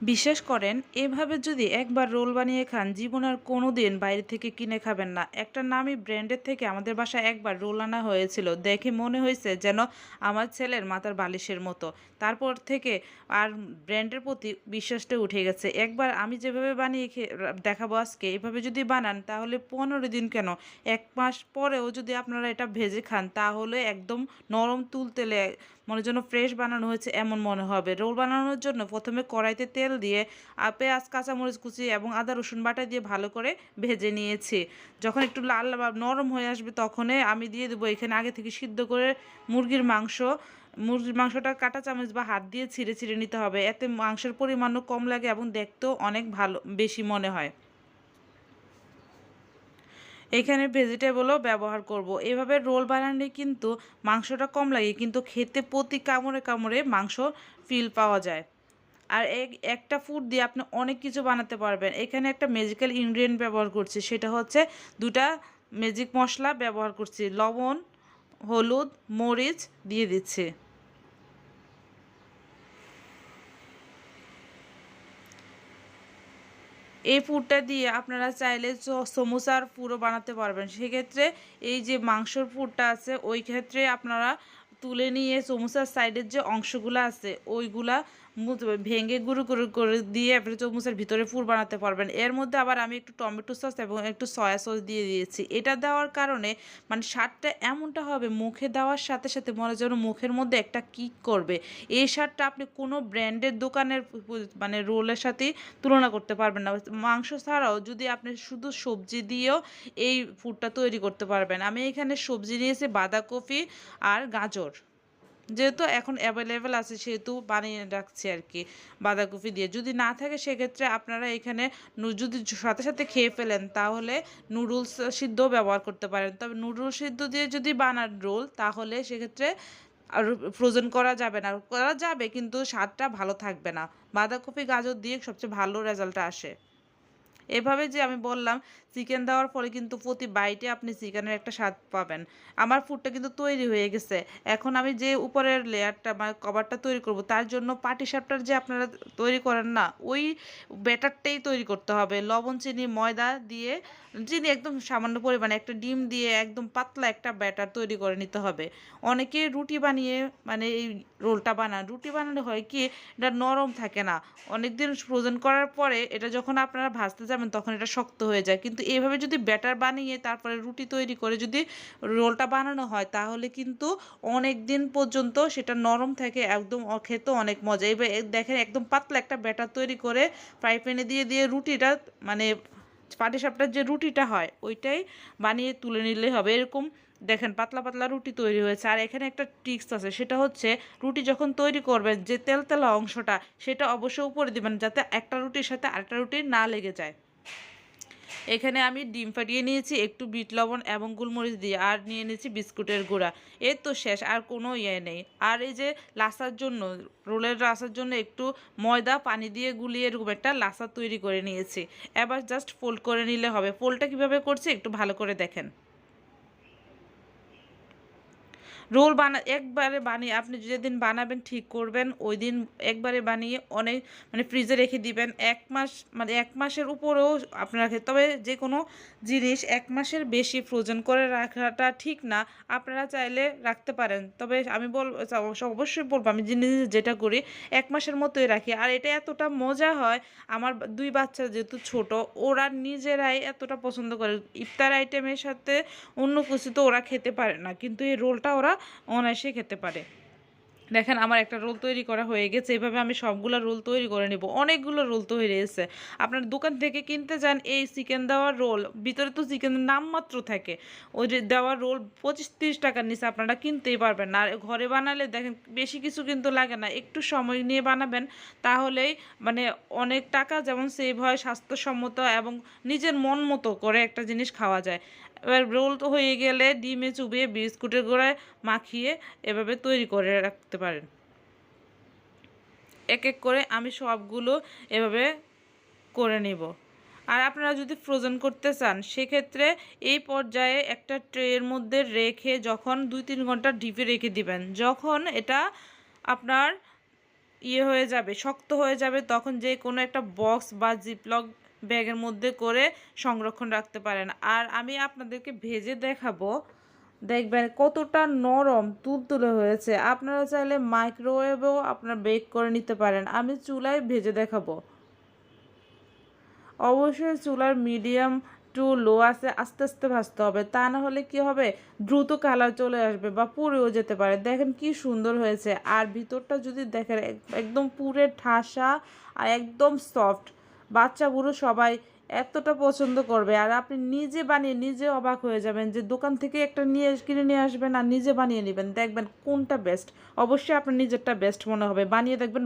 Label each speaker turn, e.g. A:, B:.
A: বিশ্বাস করেন এভাবে যদি একবার রোল বানিয়ে খান জীবন আর কোনো দিন বাইরে থেকে কিনে খাবেন না। একটা নামি ব্র্যান্ডের থেকে আমাদের বাসায় একবার রোল আনা হয়েছিল, দেখে মনে হয়েছে যেন আমার ছেলের মাথার বালিশের মতো। তারপর থেকে আর ব্র্যান্ডের প্রতি বিশ্বাসটা উঠে গেছে। একবার আমি যেভাবে বানিয়ে দেখাবো আজকে, এভাবে যদি বানান তাহলে 15 দিন কেন, 1 মাস পরেও যদি আপনারা এটা ভেজে খান তাহলে একদম নরম তুলতেলে মনে যেন ফ্রেশ বানানো হয়েছে এমন মনে হবে। রোল বানানোর জন্য প্রথমে কড়াইতে তেল দিয়ে পেঁয়াজ, কাঁচামরিচ কুচি এবং আদা রসুন বাটা দিয়ে ভালো করে ভেজে নিয়েছি। যখন একটু লাল বা নরম হয়ে আসবে তখনই আমি দিয়ে দেবো এখানে আগে থেকে সিদ্ধ করে মুরগির মাংস। মুরগির মাংসটা কাঁটা চামচ বা হাত দিয়ে ছিঁড়ে ছিঁড়ে নিতে হবে, এতে মাংসের পরিমাণও কম লাগে এবং দেখতেও অনেক ভালো বেশি মনে হয়। এখানে ভেজিটেবলও ব্যবহার করব। এভাবে রোল বানালে কিন্তু মাংসটা কম লাগে, কিন্তু খেতে প্রতি কামড়ে কামড়ে মাংস ফিল পাওয়া যায়। আর একটা ফুড দিয়ে আপনি অনেক কিছু বানাতে পারবেন। এখানে একটা ম্যাজিক্যাল ইনগ্রিডিয়েন্ট ব্যবহার করছি, সেটা হচ্ছে দুটা ম্যাজিক মশলা ব্যবহার করছি, লবণ, হলুদ, মরিচ দিয়ে দিচ্ছি। এই পুরটা দিয়ে আপনারা চাইলে সমোসার পুরো বানাতে পারবেন। সেক্ষেত্রে এই যে মাংসর পুরটা আছে ওই ক্ষেত্রে আপনারা তুলে নিয়ে সমোসার সাইডের যে অংশগুলো আছে ওইগুলা ভেঙে গুঁড়ো করে করে দিয়ে আপনি সমোসার ভিতরে পুর বানাতে পারবেন। এর মধ্যে আবার আমি একটু টমেটো সস এবং একটু সয়া সস দিয়ে দিয়েছি। এটা দেওয়ার কারণে মানে স্বাদটা এমনটা হবে, মুখে দেওয়ার সাথে সাথে মনে যেন মুখের মধ্যে একটা কিক করবে। এই স্বাদটা আপনি কোনো ব্র্যান্ডের দোকানের মানে রোলের সাথেই তুলনা করতে পারবেন না। মাংস ছাড়াও যদি আপনি শুধু সবজি দিয়েও এই ফুডটা তৈরি করতে পারবেন। আমি এখানে সবজি নিয়েছি বাঁধাকপি আর গাজর, যেহেতু এখন অ্যাভেলেবেল আছে সেহেতু বানিয়ে রাখছি আর কি বাঁধাকপি দিয়ে। যদি না থাকে সেক্ষেত্রে আপনারা এখানে যদি সাথে সাথে খেয়ে ফেলেন তাহলে নুডলস সিদ্ধও ব্যবহার করতে পারেন। তবে নুডলস সিদ্ধ দিয়ে যদি বানান রোল তাহলে সেক্ষেত্রে আর ফ্রোজেন করা যাবে না, করা যাবে কিন্তু স্বাদটা ভালো থাকবে না। বাঁধাকপি গাজর দিয়ে সবচেয়ে ভালো রেজাল্টটা আসে। এভাবে যে আমি বললাম চিকেন দেওয়ার ফলে কিন্তু প্রতি বাইটে আপনি চিকেনের একটা স্বাদ পাবেন। আমার ফুডটা কিন্তু তৈরি হয়ে গেছে। এখন আমি যে উপরের লেয়ারটা বা কভারটা তৈরি করব তার জন্য পাটিসাপটার যে আপনারা তৈরি করেন না, ওই ব্যাটারটাই তৈরি করতে হবে। লবণ, চিনি, ময়দা দিয়ে, চিনি একদম সামান্য পরিমাণে, একটা ডিম দিয়ে একদম পাতলা একটা ব্যাটার তৈরি করে নিতে হবে। অনেকে রুটি বানিয়ে মানে এই রোলটা বানান। রুটি বানালে হয় কি এটা নরম থাকে না। অনেকদিন ফ্রোজেন করার পরে এটা যখন আপনারা ভাজতে যাবেন তখন এটা শক্ত হয়ে যায়। কিন্তু এভাবে যদি ব্যাটার বানিয়ে তারপরে রুটি তৈরি করে যদি রোলটা বানানো হয় তাহলে কিন্তু অনেক দিন পর্যন্ত সেটা নরম থাকে, একদম খেতেও অনেক মজা। এবার দেখেন একদম পাতলা একটা ব্যাটার তৈরি করে ফ্রাই প্যানে দিয়ে দিয়ে রুটিটা মানে পাটিসাপটার যে রুটিটা হয় ওইটাই বানিয়ে তুলে নিলেই হবে। এরকম দেখেন পাতলা পাতলা রুটি তৈরি হয়েছে। আর এখানে একটা ট্রিক্স আছে, সেটা হচ্ছে রুটি যখন তৈরি করবেন যে তেলতেলা অংশটা সেটা অবশ্যই উপরে দিবেন যাতে একটা রুটির সাথে আরেকটা রুটি না লেগে যায়। এখানে আমি ডিম ফাটিয়ে নিয়েছি একটু বিট লবণ এবং গোলমরিচ দিয়ে, আর নিয়ে নিয়েছি বিস্কুটের গুঁড়া। এর তো শেষ, আর কোনো ইয়ে নেই। আর এই যে লাসার জন্য, রোলের লাসার জন্য একটু ময়দা পানি দিয়ে গুলিয়ে এরকম একটা লাসা তৈরি করে নিয়েছি। এবার জাস্ট ফোল্ড করে নিলে হবে। ফোল্ডটা কীভাবে করছি একটু ভালো করে দেখেন। রোল একবারে বানিয়ে আপনি যেদিন বানাবেন ঠিক করবেন ওই দিন একবারে বানিয়ে অনেক মানে ফ্রিজে রেখে দিবেন 1 মাস, মানে 1 মাসের উপরেও আপনারা তবে যে কোনো জিনিস 1 মাসের বেশি ফ্রোজেন করে রাখাটা ঠিক না। আপনারা চাইলে রাখতে পারেন, তবে আমি অবশ্যই বলবো আমি জিনিস যেটা করি 1 মাসের মতোই রাখি। আর এটা এতটা মজা হয়, আমার 2 বাচ্চা যেহেতু ছোট ওরা নিজেরাই এতটা পছন্দ করে। ইফতার আইটেমের সাথে অন্য কিছু তো ওরা খেতে পারে না, কিন্তু এই রোলটা ওরা অনায়াসে খেতে পারে। দেখেন আমার একটা রোল তৈরি করা হয়ে গেছে। এভাবে আমি সবগুলো রোল তৈরি করে নেব। অনেকগুলো রোল তৈরি হয়েছে। আপনার দোকান থেকে কিনতে যান এই চিকেন দেওয়া রোল, ভিতরে তো চিকেনের নামমাত্র থাকে। ওই যে দেওয়া রোল 25-30 টাকার নিচে আপনারা কিনতেই পারবেন না। আর ঘরে বানালে দেখেন বেশি কিছু কিন্তু লাগে না, একটু সময় নিয়ে বানাবেন তাহলেই মানে অনেক টাকা যেমন সেভ হয়, স্বাস্থ্যসম্মত এবং নিজের মন মতো করে একটা জিনিস খাওয়া যায়। এবার রোল তো হয়ে গেলে ডিমে চুবিয়ে বিস্কুটের গোড়ায় মাখিয়ে এভাবে তৈরি করে রাখতে পারেন। এক এক করে আমি সবগুলো এভাবে করে নেব। আর আপনারা যদি ফ্রোজেন করতে চান সেক্ষেত্রে এই পর্যায়ে একটা ট্রের মধ্যে রেখে যখন 2-3 ঘন্টা ডিপে রেখে দিবেন, যখন এটা আপনার হয়ে যাবে, শক্ত হয়ে যাবে, তখন যে কোনো একটা বক্স বা জিপলক ব্যাগের মধ্যে করে সংরক্ষণ রাখতে পারেন। আর আমি আপনাদেরকে ভেজে দেখাবো, দেখবেন কতটা নরম তুলতুলে হয়েছে। আপনারা চাইলে মাইক্রোওয়েভেও আপনারা বেক করে নিতে পারেন। আমি চুলায় ভেজে দেখাবো। অবশ্যই চুলার মিডিয়াম টু লো আছে আস্তে আস্তে ভাজতে হবে, তা না হলে কি হবে, দ্রুত কালার চলে আসবে বা পুড়েও যেতে পারে। দেখেন কি সুন্দর হয়েছে, আর ভিতরটা যদি দেখেন একদম পুরে ঠাসা আর একদম সফট। বাচ্চা বুড়ো সবাই এতটা পছন্দ করবে। আর আপনি নিজে বানিয়ে নিজে অবাক হয়ে যাবেন যে দোকান থেকে একটা কিনে নিয়ে আসবেন আর নিজে বানিয়ে নেবেন, দেখবেন কোনটা বেস্ট। অবশ্যই আপনার নিজেরটা বেস্ট মনে হবে, বানিয়ে দেখবেন।